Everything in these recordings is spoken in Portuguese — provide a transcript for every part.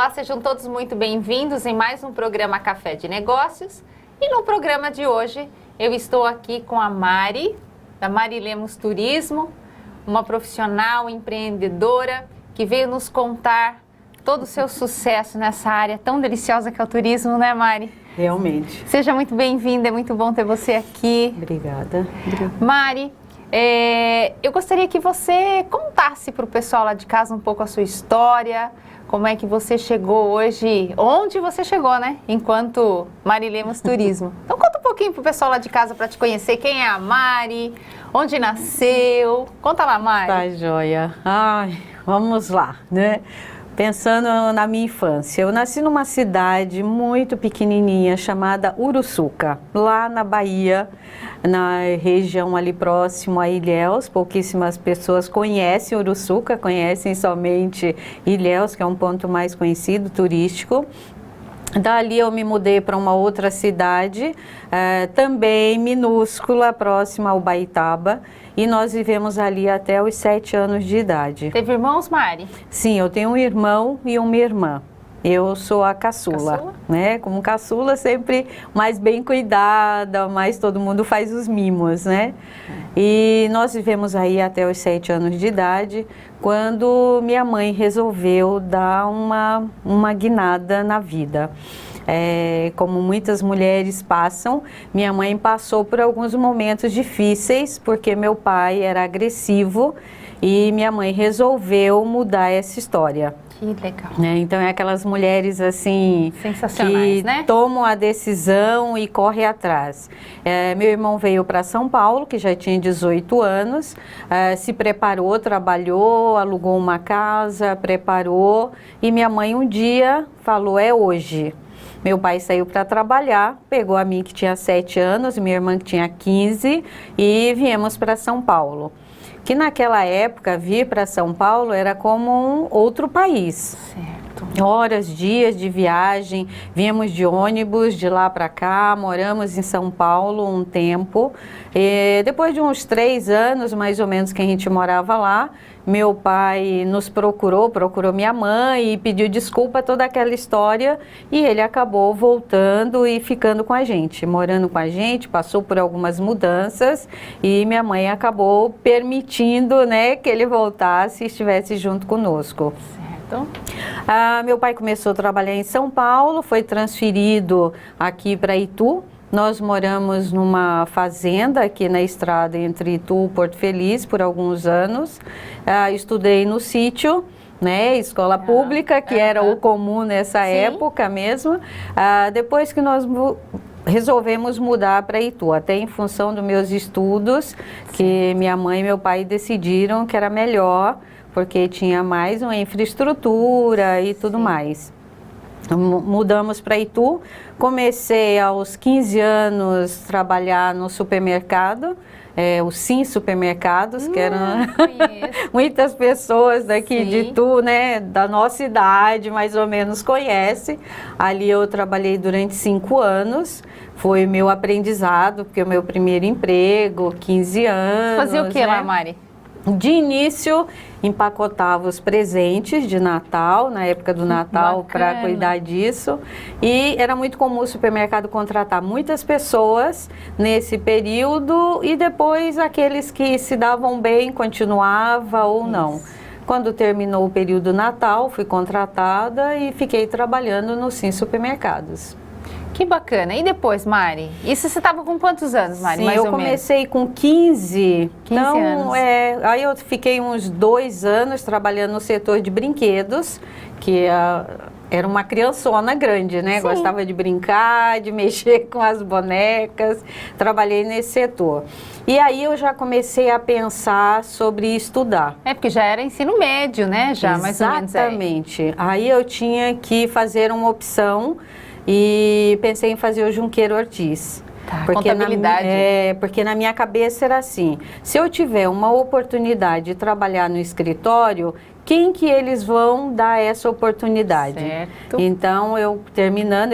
Olá, sejam todos muito bem-vindos em mais um programa Café de Negócios. E no programa de hoje eu estou aqui com a Mari, da Mari Lemos Turismo, uma profissional empreendedora que veio nos contar todo o seu sucesso nessa área tão deliciosa que é o turismo, né, Mari? Realmente. Seja muito bem-vinda, é muito bom ter você aqui. Obrigada. Mari, eu gostaria que você contasse para o pessoal lá de casa um pouco a sua história, como é que você chegou hoje, onde você chegou, né, enquanto Mari Lemos Turismo. Então conta um pouquinho para o pessoal lá de casa para te conhecer, quem é a Mari, onde nasceu, conta lá, Mari. Tá joia. Ai, vamos lá, né? Pensando na minha infância, eu nasci numa cidade muito pequenininha chamada Uruçuca, lá na Bahia, na região ali próximo a Ilhéus. Pouquíssimas pessoas conhecem Uruçuca, conhecem somente Ilhéus, que é um ponto mais conhecido, turístico. Dali eu me mudei para uma outra cidade, também minúscula, próxima ao Baitaba, e nós vivemos ali até os 7 anos de idade. Teve irmãos, Mari? Sim, eu tenho um irmão e uma irmã. Eu sou a caçula, né? Como caçula, sempre mais bem cuidada, mas todo mundo faz os mimos, né? E nós vivemos aí até os 7 anos de idade, quando minha mãe resolveu dar uma guinada na vida. Como muitas mulheres passam, minha mãe passou por alguns momentos difíceis, porque meu pai era agressivo e minha mãe resolveu mudar essa história. Que legal. Então é aquelas mulheres assim sensacionais, que né? tomam a decisão e correm atrás. Meu irmão veio para São Paulo, que já tinha 18 anos, se preparou, trabalhou, alugou uma casa, preparou, e minha mãe um dia falou: é hoje. Meu pai saiu para trabalhar, pegou a mim que tinha 7 anos, minha irmã que tinha 15, e viemos para São Paulo. Que naquela época, vir para São Paulo era como um outro país. Certo. Horas, dias de viagem, viemos de ônibus de lá para cá, moramos em São Paulo um tempo. E depois de uns 3 anos, mais ou menos, que a gente morava lá, meu pai nos procurou minha mãe e pediu desculpa toda aquela história, e ele acabou voltando e ficando com a gente, morando com a gente, passou por algumas mudanças e minha mãe acabou permitindo, né, que ele voltasse e estivesse junto conosco. Certo. Meu pai começou a trabalhar em São Paulo, foi transferido aqui para Itu. Nós moramos numa fazenda aqui na estrada entre Itu e Porto Feliz por alguns anos. Estudei no sítio, né, escola pública, que era o comum nessa época mesmo. Depois que nós resolvemos mudar para Itu, até em função dos meus estudos, que minha mãe e meu pai decidiram que era melhor, porque tinha mais uma infraestrutura e tudo mais. Mudamos para Itu, comecei aos 15 anos a trabalhar no supermercado, o Sim Supermercados, que eram muitas pessoas daqui de Itu, né, da nossa idade, mais ou menos conhece. Ali eu trabalhei durante 5 anos, foi meu aprendizado, porque é o meu primeiro emprego, 15 anos. Fazia o que lá, Mari? De início, empacotava os presentes de Natal, na época do Natal, para cuidar disso. E era muito comum o supermercado contratar muitas pessoas nesse período, e depois aqueles que se davam bem continuava ou não. Quando terminou o período Natal, fui contratada e fiquei trabalhando no Sim Supermercados. Que bacana. E depois, Mari? Isso você estava com quantos anos, Mari? Sim, mais ou eu comecei com 15. 15 anos. Aí eu fiquei uns 2 anos trabalhando no setor de brinquedos, que era uma criançona grande, né? Sim. Gostava de brincar, de mexer com as bonecas. Trabalhei nesse setor. E aí eu já comecei a pensar sobre estudar. Porque já era ensino médio, né? Já, mais ou menos. Exatamente. Aí eu tinha que fazer uma opção e pensei em fazer o Junqueiro Ortiz. Porque contabilidade. Porque na minha cabeça era assim: se eu tiver uma oportunidade de trabalhar no escritório, quem que eles vão dar essa oportunidade. Certo. Então, eu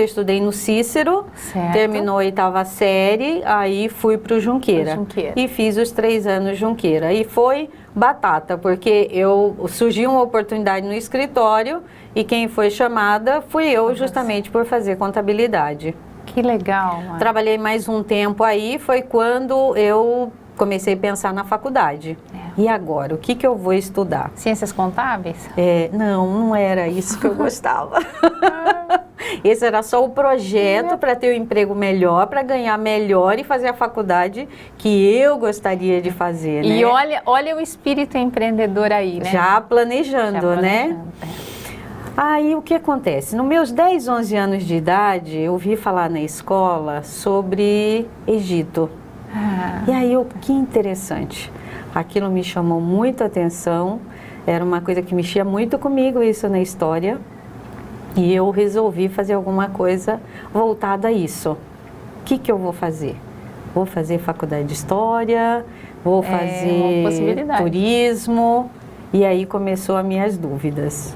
estudei no Cícero, Certo. terminou a 8ª série, aí fui para o Junqueira. E fiz os 3 anos Junqueira. E foi batata, porque surgiu uma oportunidade no escritório e quem foi chamada fui eu, justamente por fazer contabilidade. Que legal, Mari. Trabalhei mais um tempo aí, foi quando eu comecei a pensar na faculdade. E agora, o que que eu vou estudar? Ciências contábeis? Não era isso que eu gostava. Esse era só o projeto para ter um emprego melhor, para ganhar melhor e fazer a faculdade que eu gostaria de fazer, né? E olha o espírito empreendedor aí, né? Já planejando, né? Aí o que acontece? Nos meus 10, 11 anos de idade, eu ouvi falar na escola sobre Egito. E aí, que interessante. Aquilo me chamou muito a atenção, era uma coisa que mexia muito comigo, isso na história. E eu resolvi fazer alguma coisa voltada a isso. O que que eu vou fazer? Vou fazer faculdade de História, vou fazer turismo. E aí começou as minhas dúvidas.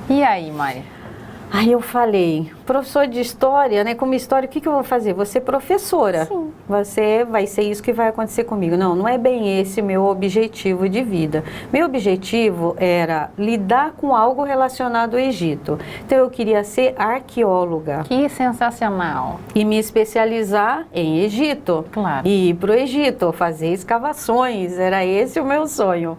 E aí, Mari? Aí eu falei, professor de História, né? Como História, o que que eu vou fazer? Vou ser professora. Sim. Você vai ser isso que vai acontecer comigo. Não é bem esse meu objetivo de vida. Meu objetivo era lidar com algo relacionado ao Egito. Então eu queria ser arqueóloga. Que sensacional. E me especializar em Egito. Claro. E ir para o Egito, fazer escavações. Era esse o meu sonho.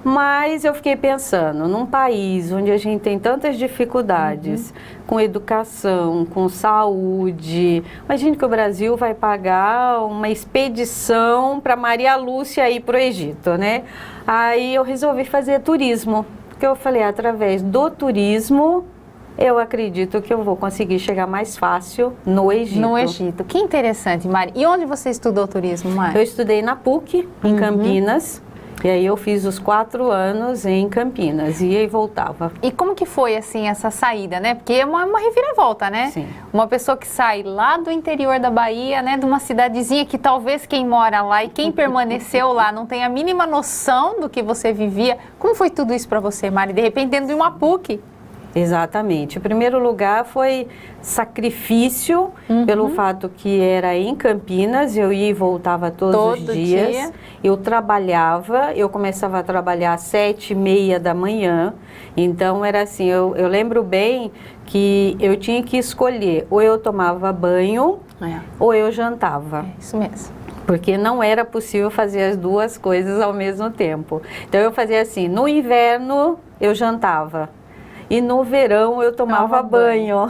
Mas eu fiquei pensando, num país onde a gente tem tantas dificuldades com educação, com saúde, imagine que o Brasil vai pagar uma expedição para Maria Lúcia ir para o Egito, né? Aí eu resolvi fazer turismo, porque eu falei, através do turismo, eu acredito que eu vou conseguir chegar mais fácil no Egito. No Egito. Que interessante, Mari. E onde você estudou turismo, Mari? Eu estudei na PUC, em Campinas. E aí eu fiz os 4 anos em Campinas, ia e voltava. E como que foi, assim, essa saída, né? Porque é uma reviravolta, né? Sim. Uma pessoa que sai lá do interior da Bahia, né? De uma cidadezinha que talvez quem mora lá e quem permaneceu lá não tem a mínima noção do que você vivia. Como foi tudo isso para você, Mari? De repente, dentro de uma PUC. Exatamente. O primeiro lugar foi sacrifício, pelo fato que era em Campinas, eu ia e voltava todos os dias. Eu trabalhava, eu começava a trabalhar às 7h30 da manhã, então era assim, eu lembro bem que eu tinha que escolher, ou eu tomava banho, ou eu jantava. É isso mesmo. Porque não era possível fazer as duas coisas ao mesmo tempo. Então eu fazia assim, no inverno eu jantava. E no verão eu tomava banho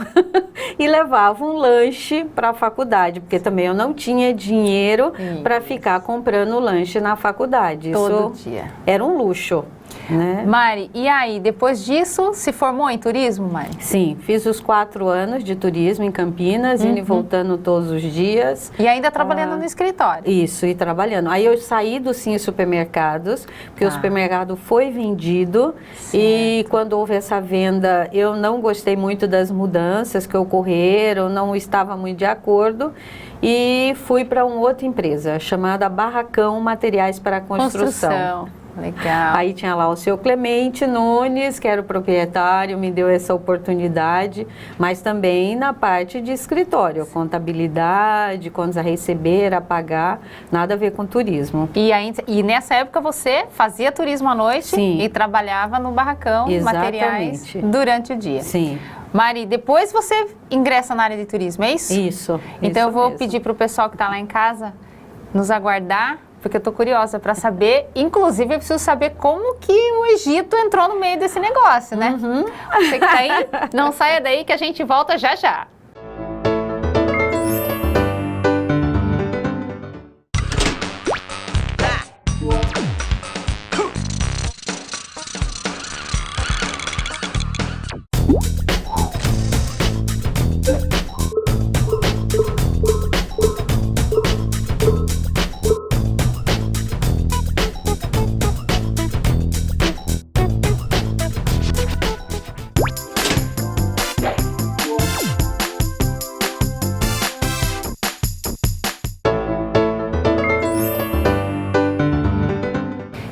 e levava um lanche para a faculdade, porque também eu não tinha dinheiro para ficar comprando lanche na faculdade. Todo dia. Era um luxo, né? Mari, e aí, depois disso, se formou em turismo, Mari? Sim, fiz os 4 anos de turismo em Campinas, indo e voltando todos os dias. E ainda trabalhando no escritório? Isso, e trabalhando. Aí eu saí dos Sim Supermercados, porque o supermercado foi vendido. Certo. E quando houve essa venda, eu não gostei muito das mudanças que ocorreram, não estava muito de acordo. E fui para uma outra empresa, chamada Barracão Materiais para Construção. Legal. Aí tinha lá o seu Clemente Nunes, que era o proprietário, me deu essa oportunidade, mas também na parte de escritório, contabilidade, contas a receber, a pagar, nada a ver com turismo. E nessa época você fazia turismo à noite? Sim. E trabalhava no barracão, materiais, durante o dia? Sim. Mari, depois você ingressa na área de turismo, é isso? Isso. Então eu vou mesmo. pedir para o pessoal que está lá em casa nos aguardar, porque eu tô curiosa para saber, inclusive eu preciso saber como que o Egito entrou no meio desse negócio, né? Você que tá aí, não saia daí que a gente volta já já.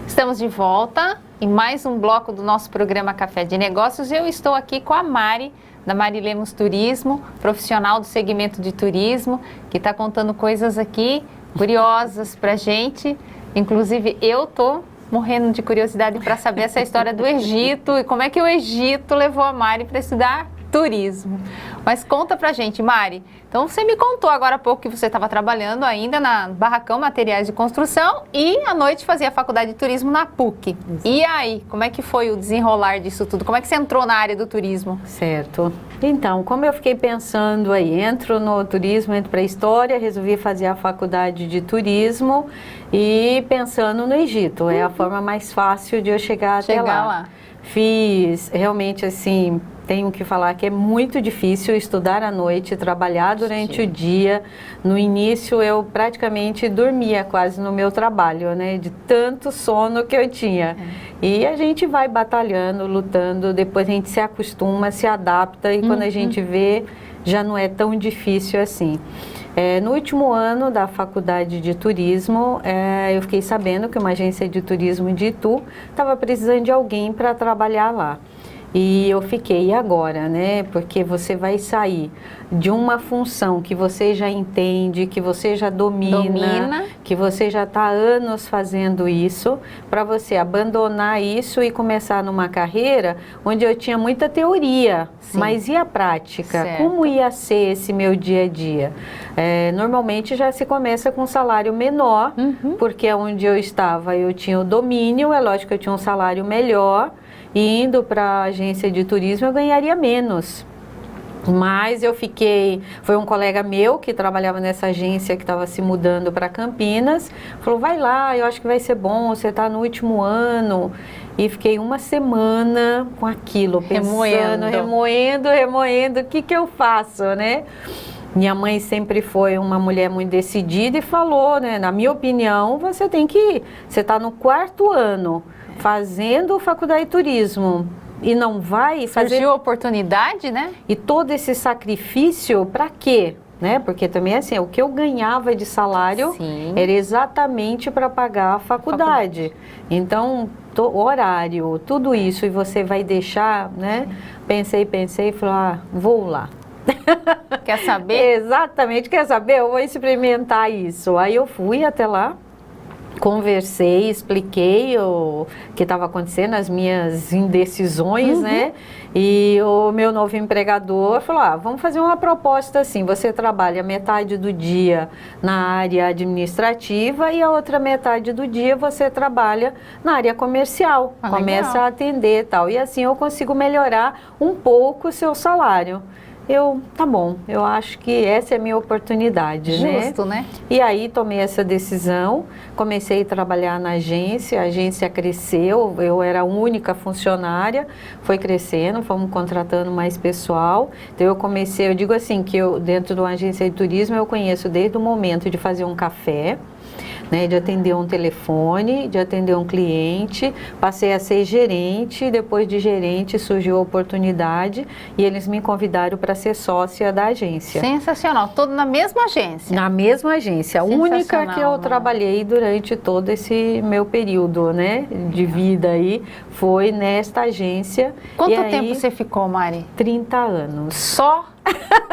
Estamos de volta em mais um bloco do nosso programa Café de Negócios. Eu estou aqui com a Mari, da Mari Lemos Turismo, profissional do segmento de turismo, que está contando coisas aqui curiosas para a gente. Inclusive, eu estou morrendo de curiosidade para saber essa história do Egito e como é que o Egito levou a Mari para estudar turismo. Mas conta pra gente, Mari. Então, você me contou agora há pouco que você estava trabalhando ainda na Barracão Materiais de Construção e à noite fazia a faculdade de turismo na PUC. Exato. E aí, como é que foi o desenrolar disso tudo? Como é que você entrou na área do turismo? Certo. Então, como eu fiquei pensando aí, entro no turismo, entro para a história, resolvi fazer a faculdade de turismo e pensando no Egito. É a forma mais fácil de eu chegar até lá. Fiz realmente assim, tenho que falar que é muito difícil estudar à noite, trabalhar durante o dia. No início eu praticamente dormia quase no meu trabalho, né? De tanto sono que eu tinha. E a gente vai batalhando, lutando, depois a gente se acostuma, se adapta e quando a gente vê, já não é tão difícil assim. No último ano da faculdade de turismo, eu fiquei sabendo que uma agência de turismo de Itu estava precisando de alguém para trabalhar lá. E eu fiquei, e agora, né? Porque você vai sair de uma função que você já entende, que você já domina. Que você já está há anos fazendo isso, para você abandonar isso e começar numa carreira onde eu tinha muita teoria, mas e a prática? Certo. Como ia ser esse meu dia a dia? Normalmente já se começa com um salário menor, porque onde eu estava eu tinha o domínio, é lógico que eu tinha um salário melhor, e indo para a agência de turismo eu ganharia menos. Mas eu fiquei, foi um colega meu que trabalhava nessa agência que estava se mudando para Campinas, falou, vai lá, eu acho que vai ser bom, você está no último ano. E fiquei uma semana com aquilo, pensando, remoendo, o que eu faço, né? Minha mãe sempre foi uma mulher muito decidida e falou, né, na minha opinião, você está no 4º ano, fazendo faculdade de turismo e não vai fazer... Surgiu a oportunidade, né? E todo esse sacrifício, para quê? Né? Porque também, assim, o que eu ganhava de salário era exatamente para pagar a faculdade. Então, horário, tudo isso, e você vai deixar, né? Pensei e falei, vou lá. Quer saber? Exatamente, quer saber? Eu vou experimentar isso. Aí eu fui até lá, conversei, expliquei o que estava acontecendo, as minhas indecisões, né? E o meu novo empregador falou, vamos fazer uma proposta assim, você trabalha metade do dia na área administrativa e a outra metade do dia você trabalha na área comercial, começa a atender e tal. E assim eu consigo melhorar um pouco o seu salário. Tá bom, eu acho que essa é a minha oportunidade, Justo, né? E aí tomei essa decisão, comecei a trabalhar na agência, a agência cresceu, eu era a única funcionária, foi crescendo, fomos contratando mais pessoal. Então eu digo assim, que eu dentro de uma agência de turismo eu conheço desde o momento de fazer um café, né, de atender um telefone, de atender um cliente, passei a ser gerente, depois de gerente surgiu a oportunidade e eles me convidaram para ser sócia da agência. Sensacional, todo na mesma agência? Na mesma agência, a única que eu trabalhei durante todo esse meu período, né, de vida aí, foi nesta agência. Quanto tempo você ficou, Mari? 30 anos. Só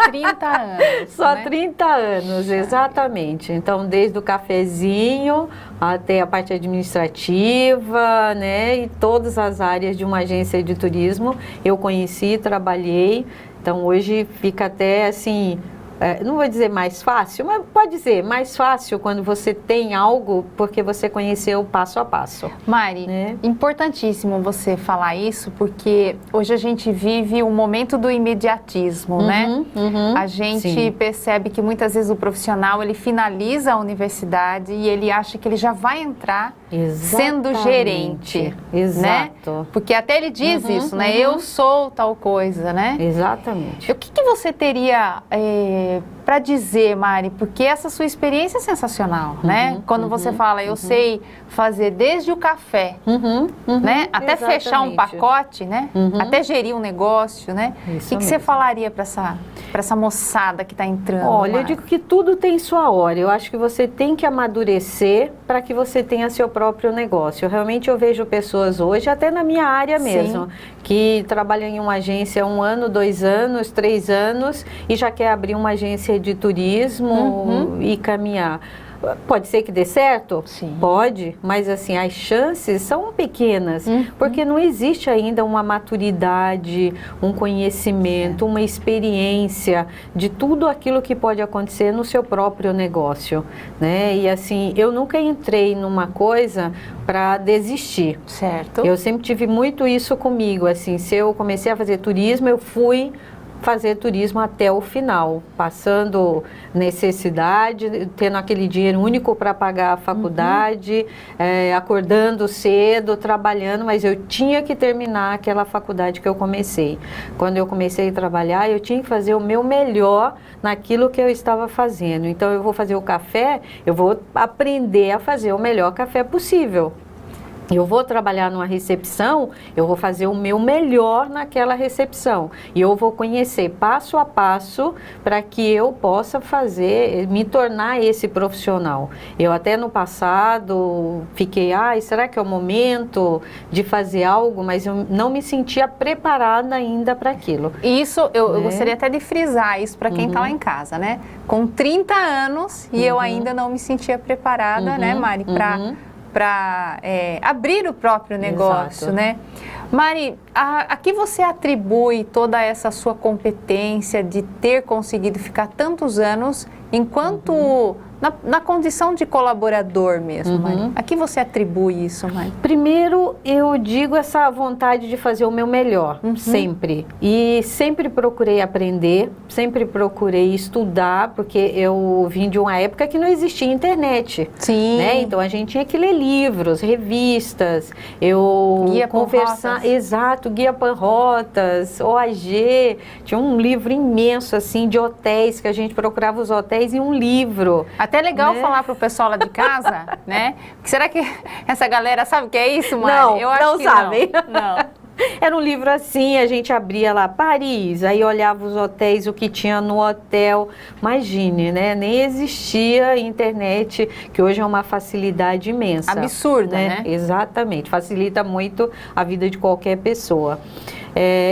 30 anos. Só 30 anos, exatamente. Então, desde o cafezinho até a parte administrativa, né? E todas as áreas de uma agência de turismo eu conheci, trabalhei. Então, hoje fica até assim... não vou dizer mais fácil, mas pode dizer mais fácil quando você tem algo porque você conheceu passo a passo. Mari, importantíssimo você falar isso, porque hoje a gente vive um momento do imediatismo, né? A gente percebe que muitas vezes o profissional, ele finaliza a universidade e ele acha que ele já vai entrar sendo gerente. Exato. Né? Porque até ele diz isso, né? Eu sou tal coisa, né? Exatamente. O que você teria para dizer, Mari, porque essa sua experiência é sensacional, né? Quando você fala, eu sei fazer desde o café, né? Até fechar um pacote, né? Até gerir um negócio, né? O que você falaria para essa moçada que está entrando? Olha, eu digo que tudo tem sua hora. Eu acho que você tem que amadurecer para que você tenha seu próprio negócio. Realmente eu vejo pessoas hoje, até na minha área mesmo, que trabalham em uma agência 1 ano, 2 anos, 3 anos e já quer abrir uma agência de turismo e caminhar. Pode ser que dê certo? Sim. Pode, mas assim, as chances são pequenas, porque não existe ainda uma maturidade, um conhecimento, uma experiência de tudo aquilo que pode acontecer no seu próprio negócio, né? E assim, eu nunca entrei numa coisa para desistir. Certo. Eu sempre tive muito isso comigo, assim, se eu comecei a fazer turismo, eu fui fazer turismo até o final, passando necessidade, tendo aquele dinheiro único para pagar a faculdade, acordando cedo, trabalhando, mas eu tinha que terminar aquela faculdade que eu comecei. Quando eu comecei a trabalhar, eu tinha que fazer o meu melhor naquilo que eu estava fazendo. Então, eu vou fazer o café, eu vou aprender a fazer o melhor café possível. Eu vou trabalhar numa recepção, eu vou fazer o meu melhor naquela recepção. E eu vou conhecer passo a passo para que eu possa me tornar esse profissional. Eu até no passado fiquei, será que é o momento de fazer algo? Mas eu não me sentia preparada ainda para aquilo. Isso, eu gostaria até de frisar isso para quem está lá em casa, né? Com 30 anos e eu ainda não me sentia preparada, né, Mari, para abrir o próprio negócio, né? Mari, a que você atribui toda essa sua competência de ter conseguido ficar tantos anos enquanto na condição de colaborador mesmo, Mari? A que você atribui isso, Mari? Primeiro, eu digo essa vontade de fazer o meu melhor, sempre. E sempre procurei aprender, sempre procurei estudar, porque eu vim de uma época que não existia internet. Sim. Né? Então, a gente tinha que ler livros, revistas, Guia conversar... Exato, Guia Pan-Rotas, OAG, tinha um livro imenso, assim, de hotéis, que a gente procurava os hotéis em um livro. Até legal falar pro pessoal lá de casa, né? Será que essa galera sabe o que é isso, Mari? Não, eu acho não que sabem. Não. Era um livro assim, a gente abria lá Paris, aí olhava os hotéis, o que tinha no hotel. Imagine, né? Nem existia internet, que hoje é uma facilidade imensa. Absurda, né? Exatamente, facilita muito a vida de qualquer pessoa.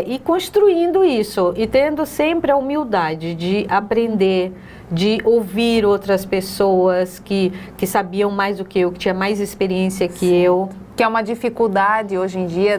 E construindo isso, e tendo sempre a humildade de aprender, de ouvir outras pessoas que sabiam mais do que eu, que tinha mais experiência que eu. Que é uma dificuldade hoje em dia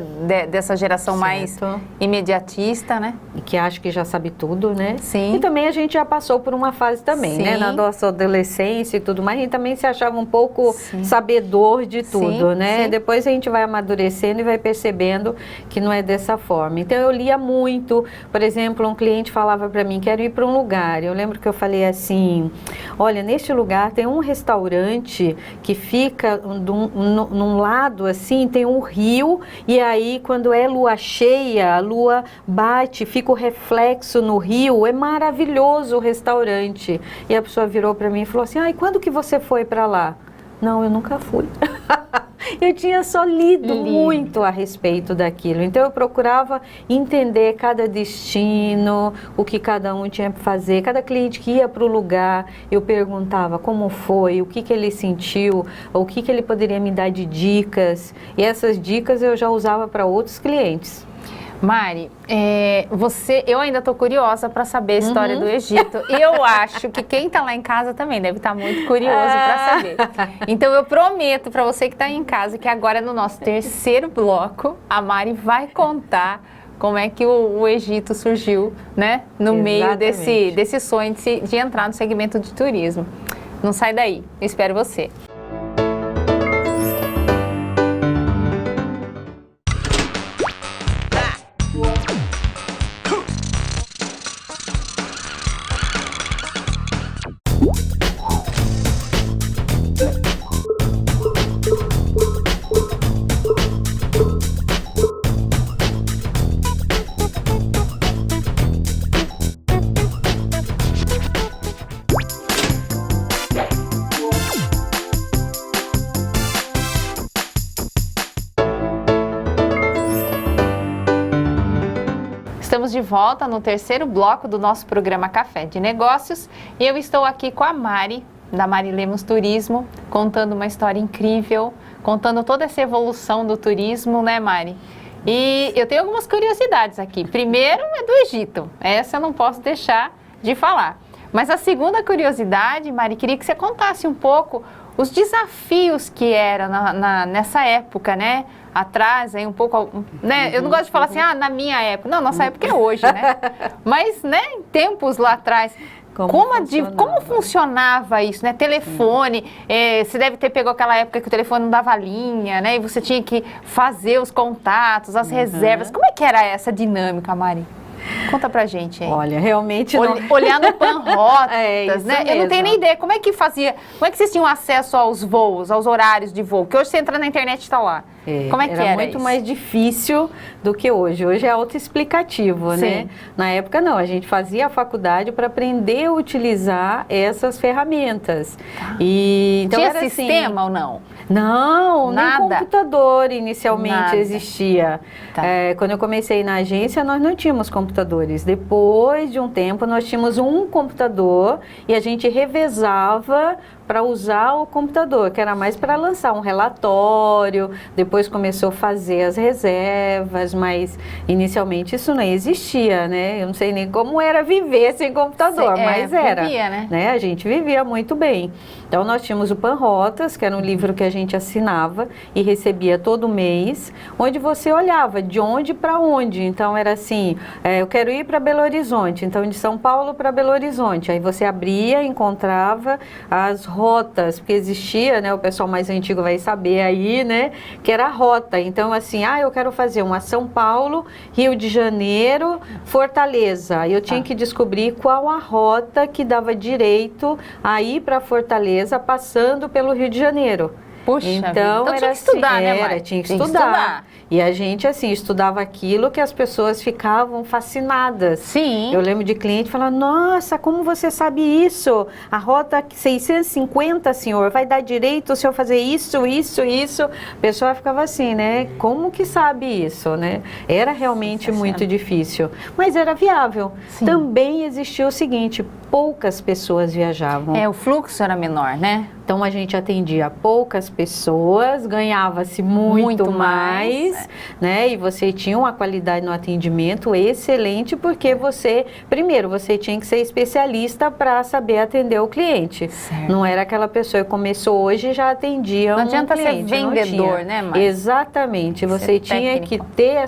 dessa geração mais imediatista, né? E que acha que já sabe tudo, né? Sim. E também a gente já passou por uma fase também, né? Na nossa adolescência e tudo mais, a gente também se achava um pouco sabedor de tudo, né? Depois a gente vai amadurecendo e vai percebendo que não é dessa forma. Então eu lia muito, por exemplo, um cliente falava para mim, quero ir para um lugar. Eu lembro que eu falei assim, olha, neste lugar tem um restaurante que fica num lado assim, tem um rio, e aí quando é lua cheia, a lua bate, fica o reflexo no rio, é maravilhoso o restaurante. E a pessoa virou para mim e falou assim, e quando que você foi para lá? Não, eu nunca fui. Eu tinha só lido muito a respeito daquilo. Então eu procurava entender cada destino, o que cada um tinha para fazer. Cada cliente que ia para o lugar, eu perguntava como foi, o que ele sentiu, o que ele poderia me dar de dicas. E essas dicas eu já usava para outros clientes. Mari, eu ainda estou curiosa para saber a história do Egito. E eu acho que quem está lá em casa também deve estar muito curioso para saber. Então eu prometo para você que está em casa que agora no nosso terceiro bloco, a Mari vai contar como é que o Egito surgiu, né? No meio desse sonho de entrar no segmento de turismo. Não sai daí, eu espero você. Estamos de volta no terceiro bloco do nosso programa Café de Negócios e eu estou aqui com a Mari, da Mari Lemos Turismo, contando uma história incrível, contando toda essa evolução do turismo, né, Mari? E eu tenho algumas curiosidades aqui. Primeiro é do Egito, essa eu não posso deixar de falar. Mas a segunda curiosidade, Mari, queria que você contasse um pouco os desafios que eram nessa época, né? Atrás, aí um pouco, né? Eu não gosto de falar assim, na minha época. Não, nossa época é hoje, né? Mas, né, em tempos lá atrás, como funcionava isso, né? Telefone, você deve ter pegado aquela época que o telefone não dava linha, né? E você tinha que fazer os contatos, as reservas. Como é que era essa dinâmica, Mari? Conta pra gente aí. Olha, realmente olhar no Panrotas, né? Eu não tenho nem ideia. Como é que fazia? Como é que vocês tinham acesso aos voos, aos horários de voo? Que hoje você entra na internet e está lá. Como é que era muito isso? mais difícil do que hoje. Hoje é autoexplicativo, né? Na época não, a gente fazia a faculdade para aprender a utilizar essas ferramentas. E então tinha era sistema assim, ou não? Não, Nada. nem computador inicialmente existia. Tá. Quando eu comecei na agência, nós não tínhamos computadores. Depois de um tempo, nós tínhamos um computador e a gente revezava para usar o computador, que era mais para lançar um relatório, depois começou a fazer as reservas, mas inicialmente isso não existia, né? Eu não sei nem como era viver sem computador, mas era. Vivia, né? A gente vivia muito bem. Então nós tínhamos o Panrotas, que era um livro que a gente assinava e recebia todo mês, onde você olhava de onde para onde. Então era assim, eu quero ir para Belo Horizonte, então de São Paulo para Belo Horizonte. Aí você abria, encontrava as rotas, porque existia, né, o pessoal mais antigo vai saber aí, né, que era a rota. Então, assim, eu quero fazer uma São Paulo, Rio de Janeiro, Fortaleza. Eu tinha que descobrir qual a rota que dava direito a ir para Fortaleza, passando pelo Rio de Janeiro. Puxa, então tinha que estudar, assim, né, Mari? Tinha que estudar. E a gente, assim, estudava aquilo que as pessoas ficavam fascinadas. Sim. Eu lembro de cliente falando, nossa, como você sabe isso? A rota 650, senhor, vai dar direito se eu fazer isso, isso, isso? A pessoa ficava assim, né? Como que sabe isso, né? Era realmente muito difícil, mas era viável. Sim. Também existia o seguinte, poucas pessoas viajavam. O fluxo era menor, né? Então a gente atendia poucas pessoas, ganhava-se muito mais, né? E você tinha uma qualidade no atendimento excelente, porque primeiro, você tinha que ser especialista para saber atender o cliente. Certo. Não era aquela pessoa que começou hoje e já atendia não adianta cliente. ser vendedor, né, Mari? Exatamente. Você tinha que ter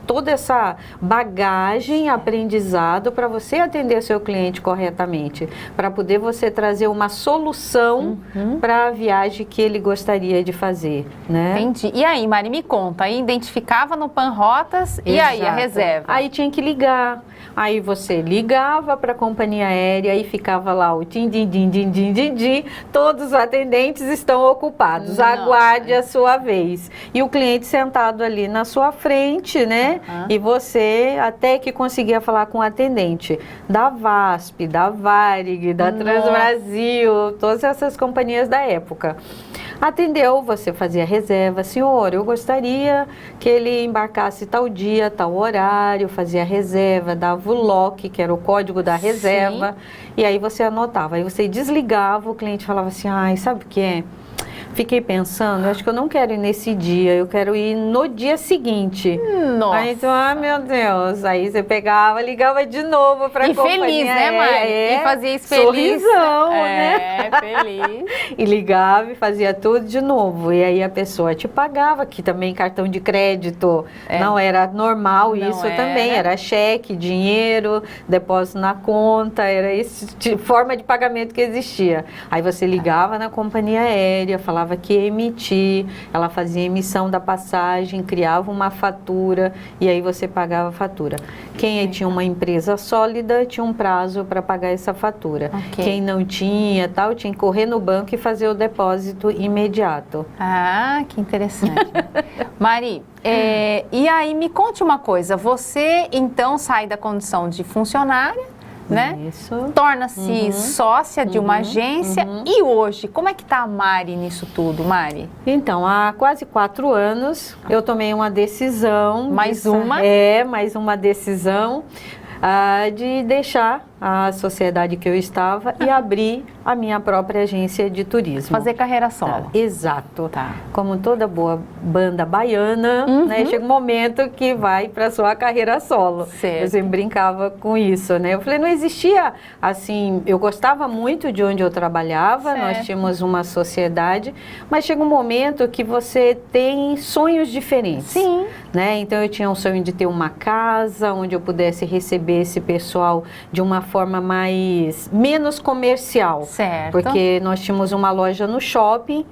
toda essa bagagem, aprendizado para você atender seu cliente corretamente, para poder você trazer uma solução para a viagem que ele gostaria de fazer, né? Entendi. E aí, Mari, me conta, aí identificava no Panrotas e aí a reserva? Aí tinha que ligar. Aí você ligava para a companhia aérea e ficava lá o din-din-din-din-din-din, todos os atendentes estão ocupados, aguarde a sua vez. E o cliente sentado ali na sua frente, né? E você até que conseguia falar com o atendente da VASP, da Varig, da Transbrasil, todas essas companhias da época. Atendeu, você fazia reserva, senhor, eu gostaria que ele embarcasse tal dia, tal horário, fazia reserva, dava o LOC, que era o código da reserva, e aí você anotava, aí você desligava, o cliente falava assim, sabe o que é? Fiquei pensando, acho que eu não quero ir nesse dia, eu quero ir no dia seguinte. Nossa. Aí, então, meu Deus, aí você pegava, ligava de novo para a companhia. E feliz, né, Mari? E fazia isso feliz. Sorrisão, né? Feliz. E ligava e fazia tudo de novo. E aí a pessoa te pagava, que também cartão de crédito não era normal, isso também, era cheque, dinheiro, depósito na conta, era essa forma de pagamento que existia. Aí você ligava na companhia aérea, falava que ia emitir, ela fazia emissão da passagem, criava uma fatura e aí você pagava a fatura. Quem tinha uma empresa sólida tinha um prazo para pagar essa fatura. Quem não tinha, tinha que correr no banco e fazer o depósito imediato. Que interessante. Mari, e aí me conte uma coisa, você então sai da condição de funcionária, né? Isso. Torna-se sócia de uma agência. E hoje, como é que tá a Mari nisso tudo, Mari? Então, há quase 4 anos, eu tomei uma decisão. Mais uma? Mais uma decisão de deixar a sociedade que eu estava e abrir a minha própria agência de turismo. Fazer carreira solo. Exato. Tá. Como toda boa banda baiana, né, chega um momento que vai para sua carreira solo. Certo. Eu sempre brincava com isso, né? Eu falei, não existia assim, eu gostava muito de onde eu trabalhava, certo. Nós tínhamos uma sociedade, mas chega um momento que você tem sonhos diferentes. Sim. Né? Então eu tinha um sonho de ter uma casa onde eu pudesse receber esse pessoal de uma forma menos comercial. Certo. Porque nós tínhamos uma loja no shopping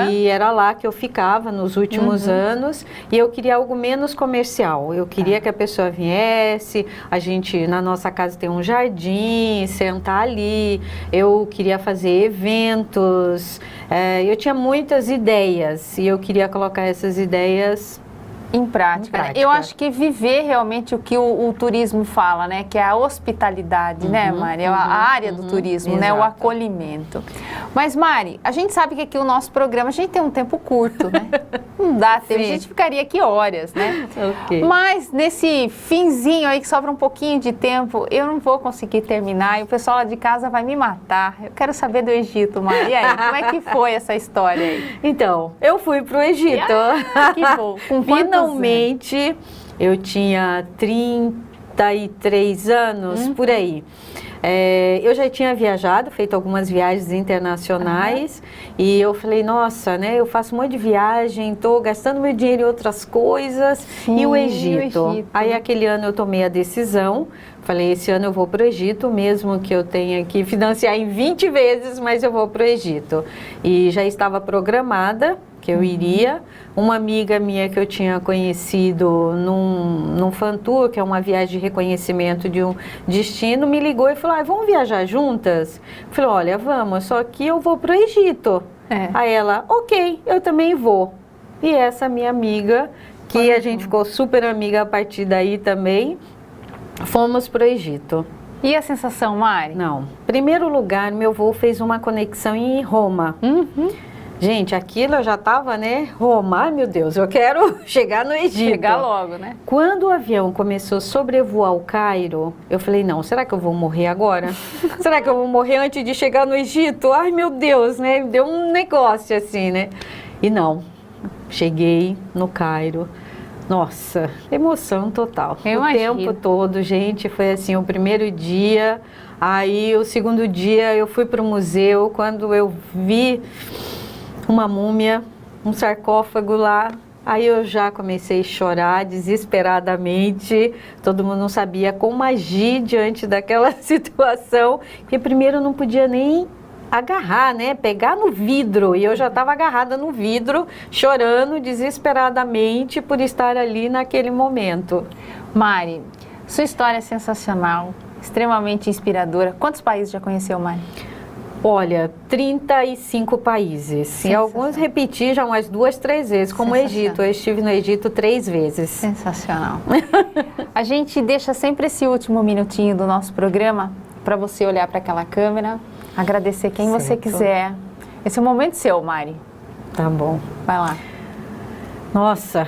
e era lá que eu ficava nos últimos anos e eu queria algo menos comercial. Eu queria que a pessoa viesse, a gente na nossa casa tem um jardim, sentar ali, eu queria fazer eventos, eu tinha muitas ideias e eu queria colocar essas ideias em prática. Né? Eu acho que viver realmente o que o turismo fala, né? Que é a hospitalidade, né, Mari? A área do turismo, né? O acolhimento. Mas, Mari, a gente sabe que aqui o nosso programa, a gente tem um tempo curto, né? Não dá tempo, a gente ficaria aqui horas, né? Okay. Mas nesse finzinho aí que sobra um pouquinho de tempo, eu não vou conseguir terminar e o pessoal lá de casa vai me matar. Eu quero saber do Egito, Mari. E aí, como é que foi essa história aí? Então, eu fui pro Egito. Que bom. Com Finalmente, eu tinha 33 anos, por aí. Eu já tinha viajado, feito algumas viagens internacionais e eu falei, nossa, né, eu faço um monte de viagem, estou gastando meu dinheiro em outras coisas. Sim, e o Egito. Aí aquele ano eu tomei a decisão, falei, esse ano eu vou para o Egito, mesmo que eu tenha que financiar em 20 vezes, mas eu vou para o Egito. E já estava programada que eu iria. Uma amiga minha que eu tinha conhecido num fan tour, que é uma viagem de reconhecimento de um destino, me ligou e falou, vamos viajar juntas? Eu falei, olha, vamos, só que eu vou para o Egito. Aí ela, ok, eu também vou. E essa minha amiga, que a gente ficou super amiga a partir daí também, fomos para o Egito. E a sensação, Mari? Não. Primeiro lugar, meu voo fez uma conexão em Roma. Gente, aquilo eu já estava, né? Roma, ai meu Deus, eu quero chegar no Egito. Chegar logo, né? Quando o avião começou a sobrevoar o Cairo, eu falei, não, será que eu vou morrer agora? Será que eu vou morrer antes de chegar no Egito? Ai meu Deus, né? Deu um negócio assim, né? E não, cheguei no Cairo. Nossa, emoção total. Eu o tempo todo, gente, foi assim, o primeiro dia, aí o segundo dia eu fui para o museu, quando eu vi uma múmia, um sarcófago lá, aí eu já comecei a chorar desesperadamente, todo mundo não sabia como agir diante daquela situação, porque primeiro eu não podia nem agarrar, né, pegar no vidro, e eu já estava agarrada no vidro, chorando desesperadamente por estar ali naquele momento. Mari, sua história é sensacional, extremamente inspiradora. Quantos países já conheceu, Mari? Olha, 35 países. E alguns repeti já umas 2, 3 vezes, como o Egito. Eu estive no Egito 3 vezes. Sensacional. A gente deixa sempre esse último minutinho do nosso programa para você olhar para aquela câmera, agradecer quem você quiser. Esse é o momento seu, Mari. Tá bom. Vai lá. Nossa,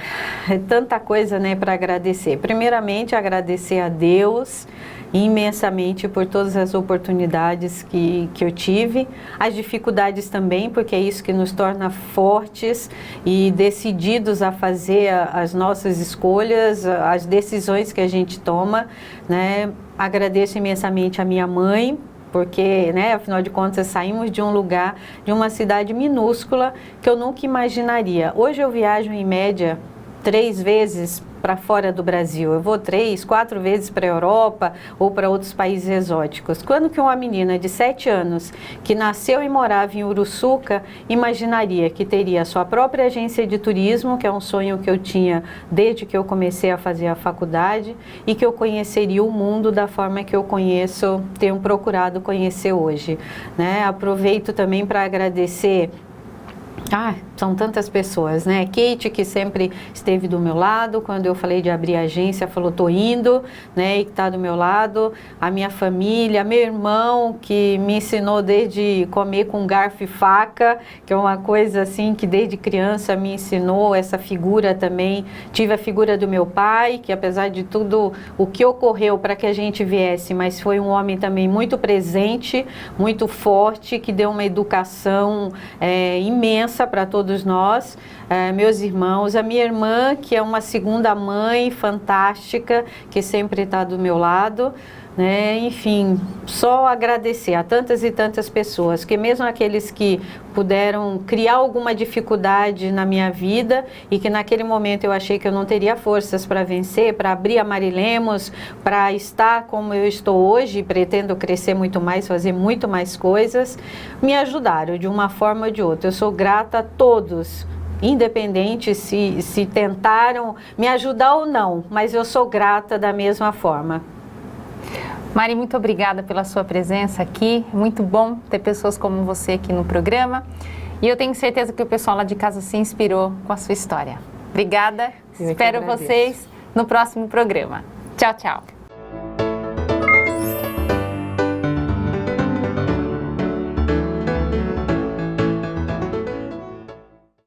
é tanta coisa, né, para agradecer. Primeiramente, agradecer a Deus imensamente por todas as oportunidades que eu tive, as dificuldades também, porque é isso que nos torna fortes e decididos a fazer as nossas escolhas, as decisões que a gente toma, né? Agradeço imensamente a minha mãe, porque, né, afinal de contas, saímos de um lugar, de uma cidade minúscula que eu nunca imaginaria. Hoje eu viajo em média 3 vezes para fora do Brasil. Eu vou 3, 4 vezes para a Europa ou para outros países exóticos. Quando que uma menina de 7 anos, que nasceu e morava em Uruçuca, imaginaria que teria a sua própria agência de turismo, que é um sonho que eu tinha desde que eu comecei a fazer a faculdade, e que eu conheceria o mundo da forma que eu conheço, tenho procurado conhecer hoje, né? Aproveito também para agradecer Ah, são tantas pessoas, né? Kate, que sempre esteve do meu lado, quando eu falei de abrir a agência, falou, tô indo, né? E que tá do meu lado. A minha família, meu irmão, que me ensinou desde comer com garfo e faca, que é uma coisa assim que desde criança me ensinou, essa figura também. Tive a figura do meu pai, que apesar de tudo o que ocorreu para que a gente viesse, mas foi um homem também muito presente, muito forte, que deu uma educação imensa para todos nós, meus irmãos, a minha irmã, que é uma segunda mãe fantástica, que sempre está do meu lado, né? Enfim, só agradecer a tantas e tantas pessoas, que mesmo aqueles que puderam criar alguma dificuldade na minha vida e que naquele momento eu achei que eu não teria forças para vencer, para abrir a Marilemos, para estar como eu estou hoje, pretendo crescer muito mais, fazer muito mais coisas, me ajudaram de uma forma ou de outra. Eu sou grata a todos, independente se tentaram me ajudar ou não, mas eu sou grata da mesma forma. Mari, muito obrigada pela sua presença aqui. Muito bom ter pessoas como você aqui no programa. E eu tenho certeza que o pessoal lá de casa se inspirou com a sua história. Obrigada. Espero vocês no próximo programa. Tchau, tchau.